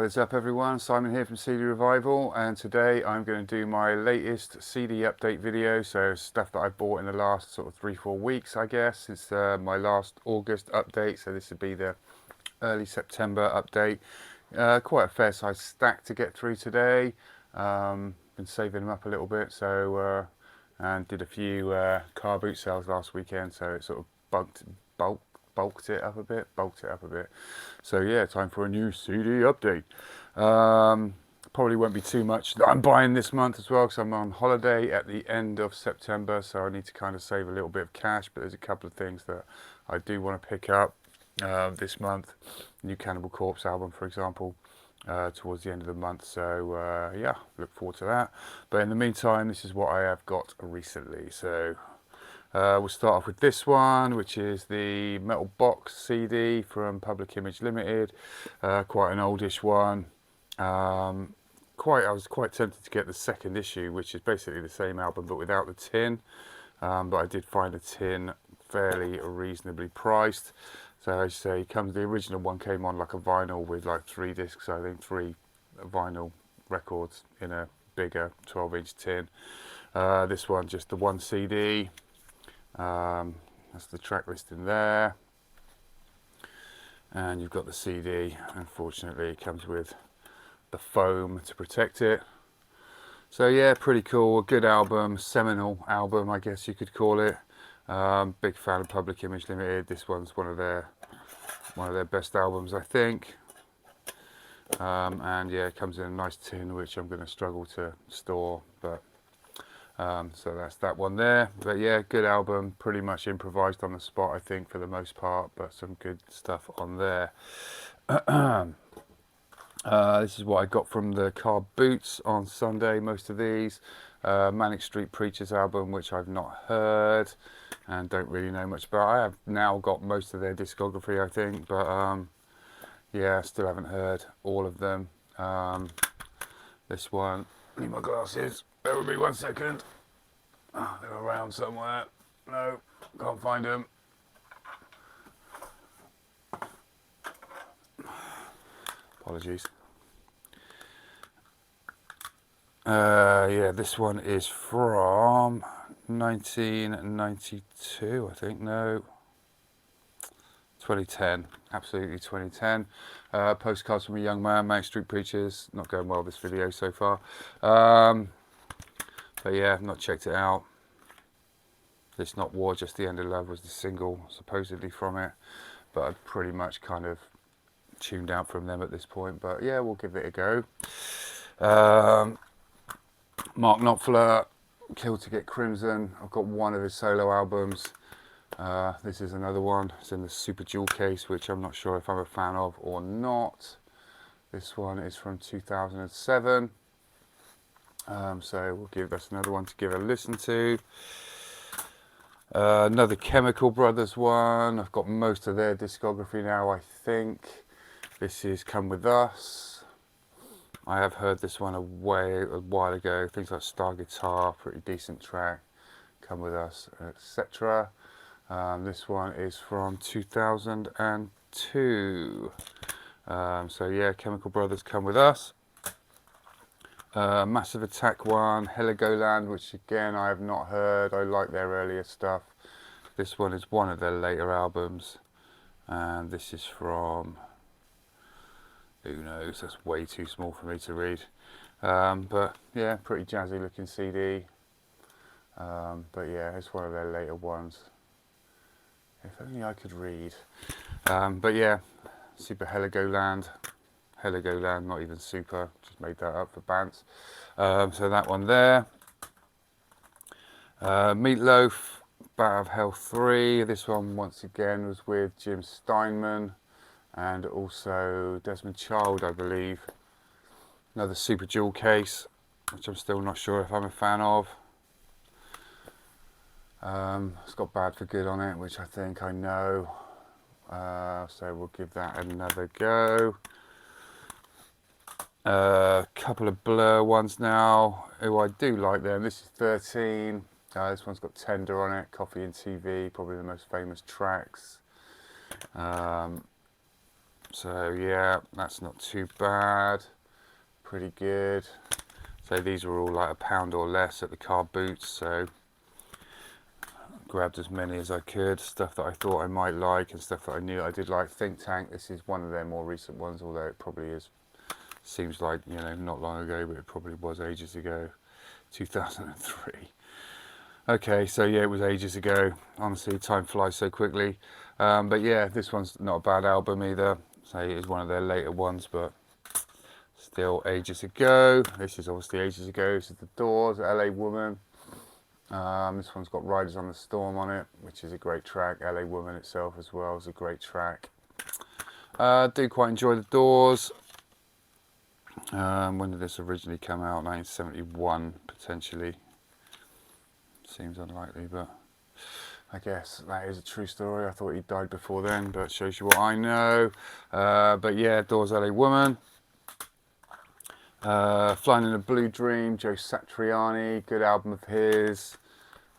What is up everyone, Simon here from CD Revival, and today I'm going to do my latest CD update video. So stuff that I bought in the last sort of 3-4 weeks, I guess. It's my last August update, so this would be the early September update. Quite a fair size stack to get through today. Been saving them up a little bit, so and did a few car boot sales last weekend, so it sort of bulked it up a bit. So yeah, time for a new CD update. Probably won't be too much that I'm buying this month as well, because I'm on holiday at the end of September, so I need to kind of save a little bit of cash. But there's a couple of things that I do want to pick up this month. New Cannibal Corpse album, for example, towards the end of the month. So yeah, look forward to that. But in the meantime, this is what I have got recently. So we'll start off with this one, which is the Metal Box CD from Public Image Limited. Quite an oldish one. I was quite tempted to get the second issue, which is basically the same album but without the tin. But I did find the tin fairly reasonably priced. So as I say, the original one came on like a vinyl with like 3 discs, I think 3 vinyl records in a bigger 12-inch tin. This one just the one CD. That's the track list in there, and you've got the CD. Unfortunately, it comes with the foam to protect it. So yeah, pretty cool. A good album, seminal album, I guess you could call it. Big fan of Public Image Limited. This one's one of their best albums, I think. And yeah, it comes in a nice tin, which I'm going to struggle to store, but so that's that one there. But yeah, good album, pretty much improvised on the spot, I think, for the most part, but some good stuff on there. This is what I got from the car boots on Sunday, most of these. Manic Street Preachers album, which I've not heard and don't really know much about. I have now got most of their discography, I think, but yeah, still haven't heard all of them. This one, need my glasses. Bear with me 1 second. Oh, they're around somewhere. No, can't find them. Apologies. Yeah, this one is from 1992, I think. No, 2010. Absolutely 2010. Postcards from a Young Man, Manic Street Preachers. Not going well this video so far. But yeah, I've not checked it out. This Not War, Just the End of Love was the single supposedly from it, but I've pretty much kind of tuned out from them at this point. But yeah, we'll give it a go. Mark Knopfler, Kill to Get Crimson. I've got one of his solo albums. This is another one. It's in the Super Jewel case, which I'm not sure if I'm a fan of or not. This one is from 2007. So that's another one to give a listen to. Another Chemical Brothers one. I've got most of their discography now, I think. This is Come With Us. I have heard this one a while ago. Things like Star Guitar, pretty decent track. Come With Us, etc. This one is from 2002. So yeah, Chemical Brothers, Come With Us. Massive Attack one, Heligoland, which again I have not heard. I like their earlier stuff. This one is one of their later albums, and this is from, who knows, that's way too small for me to read. But yeah, pretty jazzy looking CD. But yeah, it's one of their later ones. If only I could read. But yeah, Super Heligoland. Heligoland, not even super, just made that up for Bants. So that one there. Meatloaf, Bat of Hell 3. This one once again was with Jim Steinman and also Desmond Child, I believe. Another Super Jewel case, which I'm still not sure if I'm a fan of. It's got Bad for Good on it, which I think I know. So we'll give that another go. Couple of Blur ones now. Oh, I do like them. This is 13. This one's got Tender on it. Coffee and TV, probably the most famous tracks. So yeah, that's not too bad, pretty good. So these were all like £1 or less at the car boots, so grabbed as many as I could, stuff that I thought I might like and stuff that I knew I did like. Think Tank, this is one of their more recent ones, although it probably is, seems like, you know, not long ago, but it probably was ages ago, 2003. Okay, so yeah, it was ages ago. Honestly, time flies so quickly. But yeah, this one's not a bad album either. Say it is one of their later ones, but still ages ago. This is obviously ages ago. This is The Doors, LA Woman. This one's got Riders on the Storm on it, which is a great track. LA Woman itself as well is a great track. Do quite enjoy The Doors. When did this originally come out? 1971, potentially. Seems unlikely, but I guess that is a true story. I thought he died before then, but shows you what I know. But yeah, Doors, LA Woman. Flying in a Blue Dream, Joe Satriani, good album of his.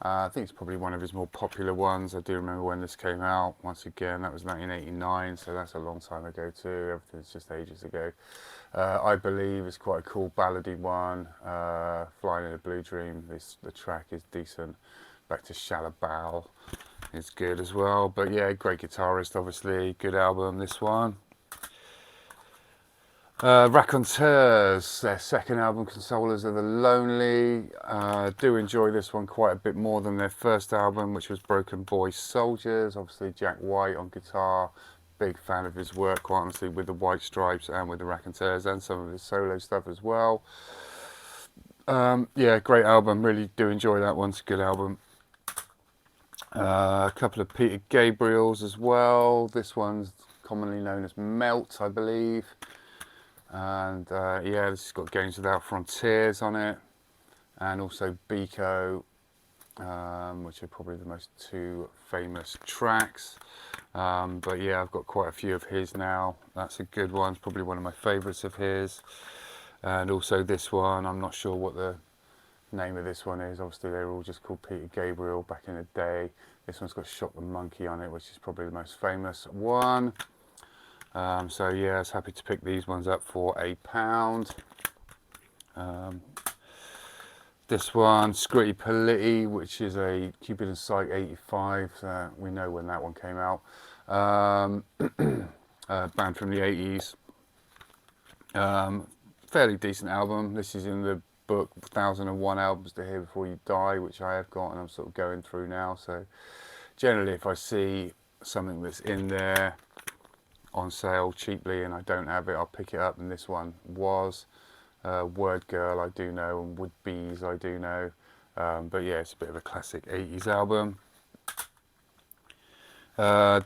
I think it's probably one of his more popular ones. I do remember when this came out. Once again, that was 1989, so that's a long time ago too. Everything's just ages ago. I Believe is quite a cool ballady one. Flying in a Blue Dream, the track is decent. Back to Shalabal is good as well. But yeah, great guitarist, obviously. Good album, this one. Raconteurs, their second album, Consolers of the Lonely. Do enjoy this one quite a bit more than their first album, which was Broken Boy Soldiers. Obviously, Jack White on guitar. Big fan of his work, quite honestly, with the White Stripes and with the Raconteurs and some of his solo stuff as well. Yeah, great album. Really do enjoy that one. It's a good album. A couple of Peter Gabriels as well. This one's commonly known as Melt, I believe. And yeah, this has got Games Without Frontiers on it, and also Biko, which are probably the most two famous tracks. But yeah, I've got quite a few of his now. That's a good one. It's probably one of my favourites of his. And also this one, I'm not sure what the name of this one is. Obviously they were all just called Peter Gabriel back in the day. This one's got Shock the Monkey on it, which is probably the most famous one. So yeah, I was happy to pick these ones up for £1. This one, Scritti Politti, which is a Cupid and Psyche 85. We know when that one came out. Band from the 80s. Fairly decent album. This is in the book 1001 Albums to Hear Before You Die, which I have got and I'm sort of going through now. So generally, if I see something that's in there on sale cheaply and I don't have it, I'll pick it up, and this one was. Word Girl I do know, and Wood Bees I do know, but yeah, it's a bit of a classic 80s album.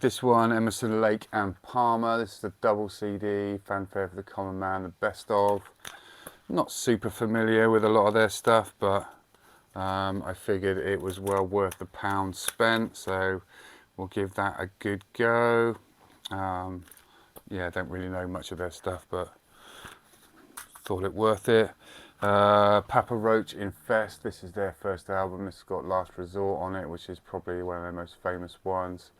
This one, Emerson, Lake and Palmer, this is the double CD, Fanfare for the Common Man, the best of. Not super familiar with a lot of their stuff, but I figured it was well worth the £1 spent, so we'll give that a good go. Yeah, I don't really know much of their stuff, but thought it worth it. Papa Roach Infest, this is their first album. This has got Last Resort on it, which is probably one of their most famous ones.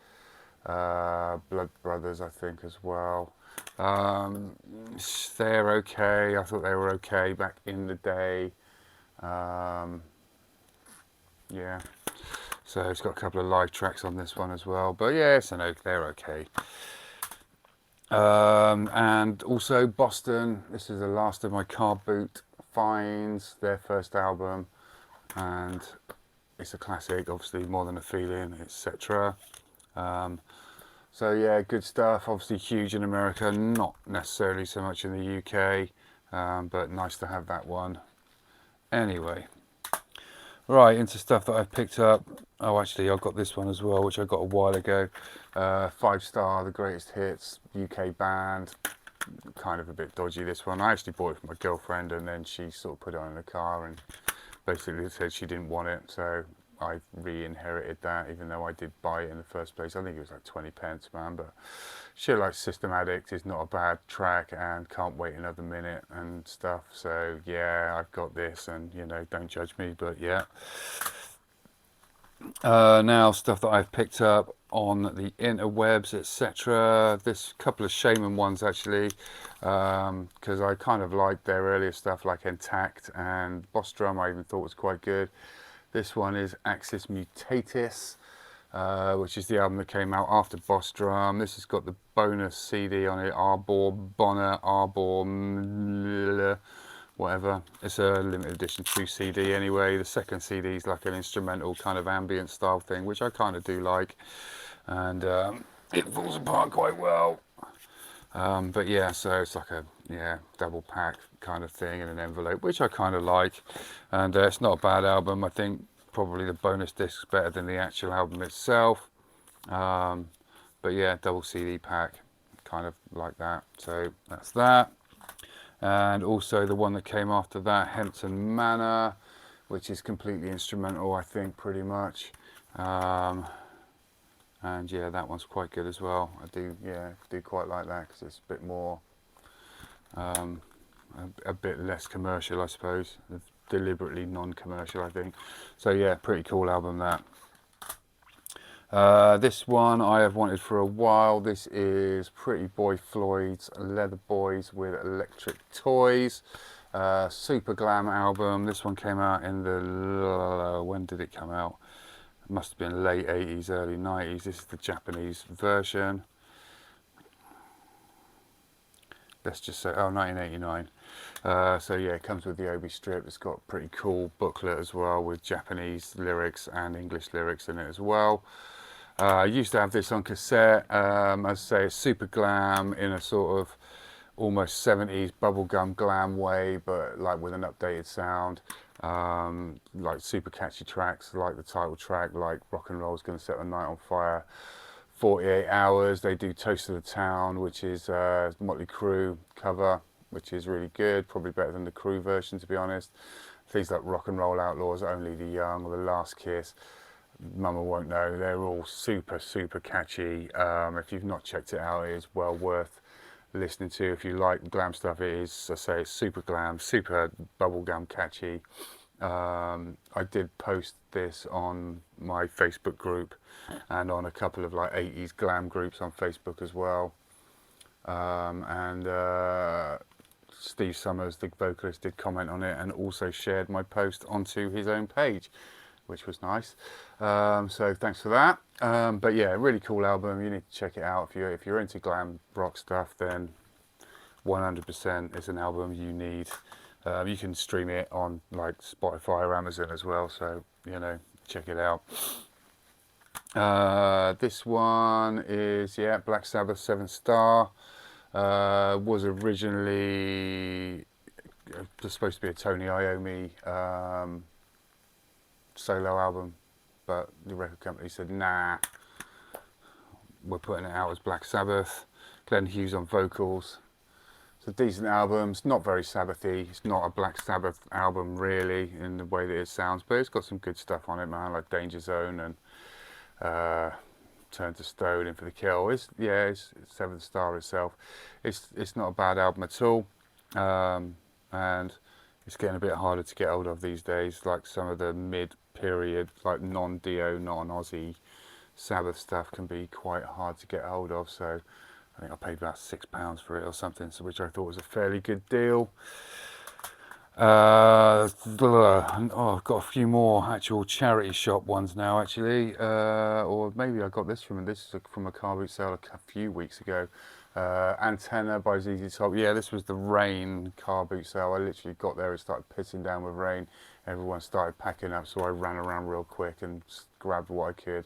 Blood Brothers, I think, as well. They're okay. I thought they were okay back in the day. Yeah, so it's got a couple of live tracks on this one as well, but yeah, they're okay. And also Boston, this is the last of my car boot finds, their first album, and it's a classic, obviously, More Than a Feeling, etc. So yeah, good stuff. Obviously huge in America, not necessarily so much in the UK, but nice to have that one. Anyway, right, into stuff that I've picked up. Oh, actually, I've got this one as well, which I got a while ago. 5 Star, The Greatest Hits, UK band. Kind of a bit dodgy, this one. I actually bought it for my girlfriend, and then she sort of put it on in the car and basically said she didn't want it, so I re-inherited that, even though I did buy it in the first place. I think it was like 20 pence, man, but shit like System Addict is not a bad track, and Can't Wait Another Minute and stuff. So yeah, I've got this, and you know, don't judge me, but yeah. Now stuff that I've picked up, on the interwebs, etc. This couple of Shaman ones actually, because I kind of liked their earlier stuff like Intact and Boss Drum. I even thought was quite good. This one is Axis Mutatis, which is the album that came out after Boss Drum. This has got the bonus CD on it, Arbor Bonner, Arbor whatever. It's a limited edition 2 CD anyway. The second CD is like an instrumental kind of ambient style thing, which I kind of do like, and it falls apart quite well. But yeah, so it's like a double pack kind of thing in an envelope, which I kind of like, and it's not a bad album. I think probably the bonus disc is better than the actual album itself, but yeah, double CD pack, kind of like that. So that's that. And also the one that came after that, Hempton Manor, which is completely instrumental, I think, pretty much. And yeah, that one's quite good as well. I do quite like that because it's a bit more, a bit less commercial, I suppose. Deliberately non-commercial, I think. So yeah, pretty cool album that. This one I have wanted for a while. This is Pretty Boy Floyd's Leather Boys with Electric Toys. Super glam album. This one came out in the, when did it come out? It must have been late 80s, early 90s. This is the Japanese version. Let's just say, 1989. So yeah, it comes with the Obi strip. It's got a pretty cool booklet as well with Japanese lyrics and English lyrics in it as well. I used to have this on cassette. As I say, it's super glam in a sort of almost 70s bubblegum glam way, but like with an updated sound. Like super catchy tracks, like the title track, like Rock and Roll's Gonna Set the Night on Fire, 48 Hours. They do Toast of the Town, which is Motley Crue cover, which is really good, probably better than the Crue version, to be honest. Things like Rock and Roll Outlaws, Only the Young, or The Last Kiss, Mama Won't Know, they're all super, super catchy. If you've not checked it out, it is well worth listening to. If you like glam stuff, it is, I say, it's super glam, super bubblegum catchy. I did post this on my Facebook group and on a couple of like 80s glam groups on Facebook as well. Steve Summers, the vocalist, did comment on it and also shared my post onto his own page, which was nice. So thanks for that. But yeah, really cool album. You need to check it out if you're into glam rock stuff. Then 100% is an album you need. You can stream it on like Spotify or Amazon as well. So you know, check it out. This one is Black Sabbath 7 Star. Was originally supposed to be a Tony Iommi solo album, but the record company said nah, we're putting it out as Black Sabbath. Glenn Hughes on vocals. It's a decent album. It's not very Sabbathy. It's not a Black Sabbath album really in the way that it sounds, but it's got some good stuff on it, man, like Danger Zone and Turn to Stone, In for the Kill. It's Seventh Star itself. It's not a bad album at all, and it's getting a bit harder to get hold of these days. Like some of the mid-period, like non-Dio, non-Aussie Sabbath stuff can be quite hard to get hold of. So I think I paid about £6 for it or something, so which I thought was a fairly good deal. I've got a few more actual charity shop ones now, actually, or maybe I got this from a car boot sale a few weeks ago. Antenna by ZZ Top. Yeah, this was the rain car boot sale. I literally got there, it started pissing down with rain. Everyone started packing up, so I ran around real quick and grabbed what I could.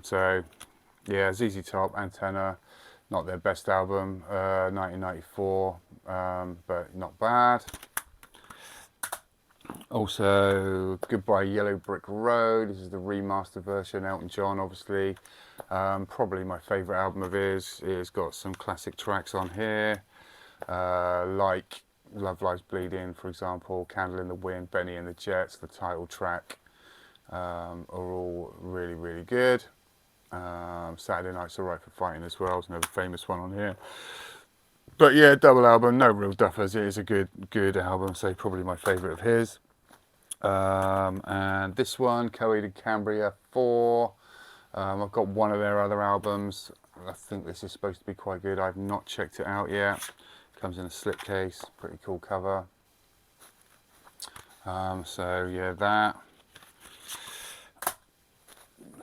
So yeah, ZZ Top, Antenna. Not their best album, 1994, but not bad. Also, Goodbye Yellow Brick Road. This is the remastered version, Elton John, obviously. Probably my favourite album of his. It's got some classic tracks on here, like Love Lies Bleeding, for example, Candle in the Wind, Benny and the Jets, the title track, are all really, really good. Saturday Night's Alright for Fighting as well, is another famous one on here. But yeah, double album, no real duffers. It is a good album, so probably my favourite of his. And this one, Coheed and Cambria 4. I've got one of their other albums. I think this is supposed to be quite good. I've not checked it out yet. Comes in a slipcase, pretty cool cover. So yeah, that.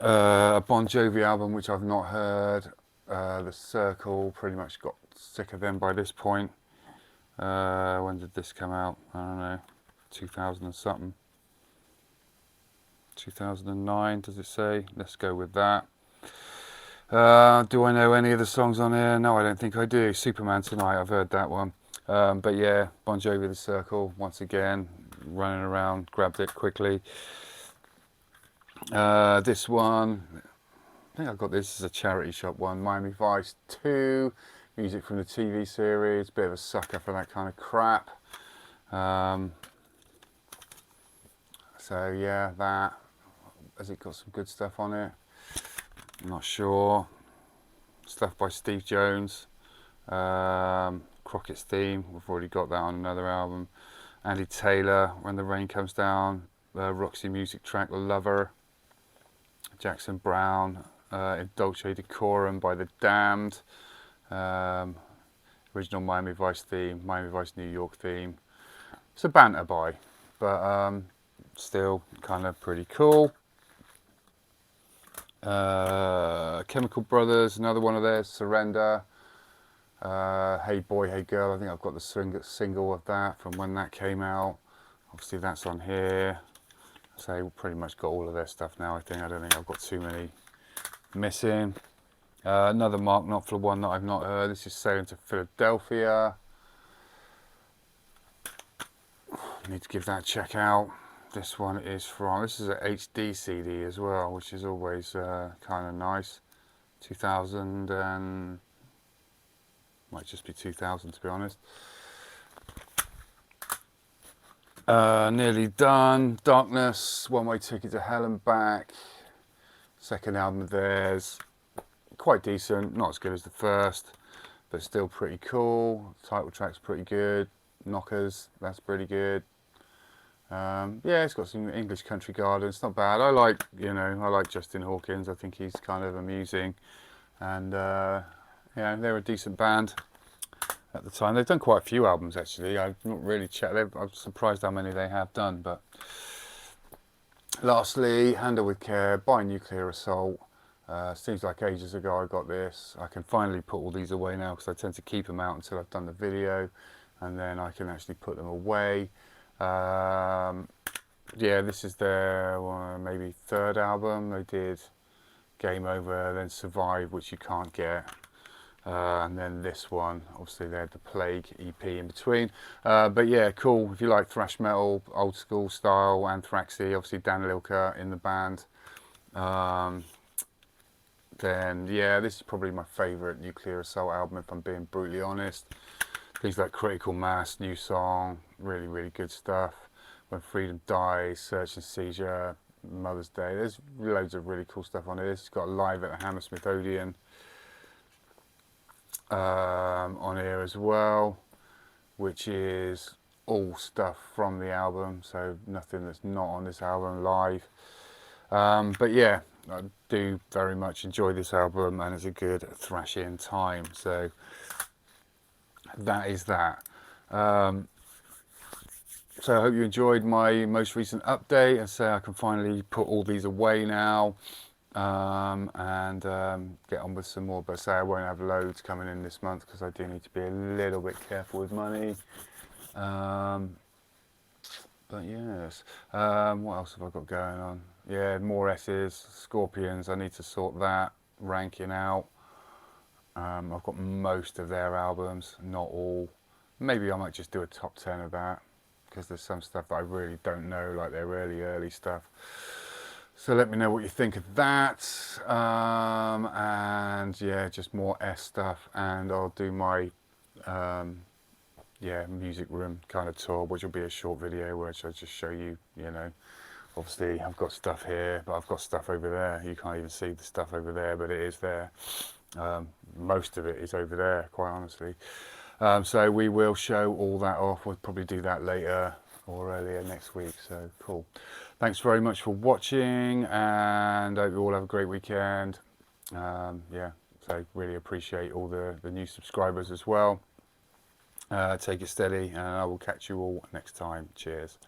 A Bon Jovi album which I've not heard. The Circle, pretty much got sick of them by this point. When did this come out? I don't know, 2000 and something. 2009, does it say? Let's go with that. Do I know any of the songs on here? No, I don't think I do. Superman Tonight, I've heard that one. But yeah, Bon Jovi, The Circle, once again, running around, grabbed it quickly. This one, I think I got this as a charity shop one, Miami Vice 2, music from the TV series, bit of a sucker for that kind of crap. So yeah, that. Has it got some good stuff on it? I'm not sure. Stuff by Steve Jones. Crockett's Theme, we've already got that on another album. Andy Taylor, When the Rain Comes Down. Roxy Music track, Lover. Jackson Browne, in Dolce Decorum by The Damned. Original Miami Vice theme, Miami Vice New York theme. It's a banter buy, but still kind of pretty cool. Chemical Brothers, another one of theirs, Surrender. Hey Boy, Hey Girl, I think I've got the single of that from when that came out. Obviously that's on here. So we've pretty much got all of their stuff now, I think. I don't think I've got too many missing. Another Mark Knopfler one that I've not heard. This is Sailing to Philadelphia. Need to give that a check out. This one is from, this is an HD CD as well, which is always kind of nice. 2000 and, might just be 2000 to be honest. Nearly Done, Darkness, One Way Ticket to Hell and Back. Second album of theirs, quite decent, not as good as the first, but still pretty cool. Title track's pretty good. Knockers, that's pretty good. Yeah, it's got some English country garden. It's not bad. I like Justin Hawkins. I think he's kind of amusing, and yeah, they're a decent band at the time. They've done quite a few albums actually. I've not really checked. I'm surprised how many they have done. But lastly, Handle with Care by Nuclear Assault. Seems like ages ago I got this. I can finally put all these away now because I tend to keep them out until I've done the video, and then I can actually put them away. Yeah, this is their maybe third album. They did Game Over, then Survive, which you can't get, and then this one. Obviously they had the Plague EP in between, but yeah, cool. If you like thrash metal, old school style, Anthraxy, obviously Dan Lilker in the band, then yeah, this is probably my favourite Nuclear Assault album if I'm being brutally honest. Things like Critical Mass, new song, really, really good stuff. When Freedom Dies, Search and Seizure, Mother's Day. There's loads of really cool stuff on it. It's got Live at the Hammersmith Odeon on here as well, which is all stuff from the album, so nothing that's not on this album live. But yeah, I do very much enjoy this album, and it's a good thrash-in time. So that is that. So I hope you enjoyed my most recent update, and say I can finally put all these away now, and get on with some more. But say I won't have loads coming in this month because I do need to be a little bit careful with money. But yes, what else have I got going on? Yeah, more S's, Scorpions, I need to sort that ranking out. I've got most of their albums, not all. Maybe I might just do a top 10 of that, because there's some stuff that I really don't know, like their early stuff. So let me know what you think of that. And yeah, just more S stuff, and I'll do my yeah, music room kind of tour, which will be a short video where I just show you, obviously I've got stuff here, but I've got stuff over there. You can't even see the stuff over there, but it is there. Most of it is over there, quite honestly. So we will show all that off. We'll probably do that later or earlier next week. So cool. Thanks very much for watching, and I hope you all have a great weekend. Yeah, so really appreciate all the new subscribers as well. Take it steady, and I will catch you all next time. Cheers.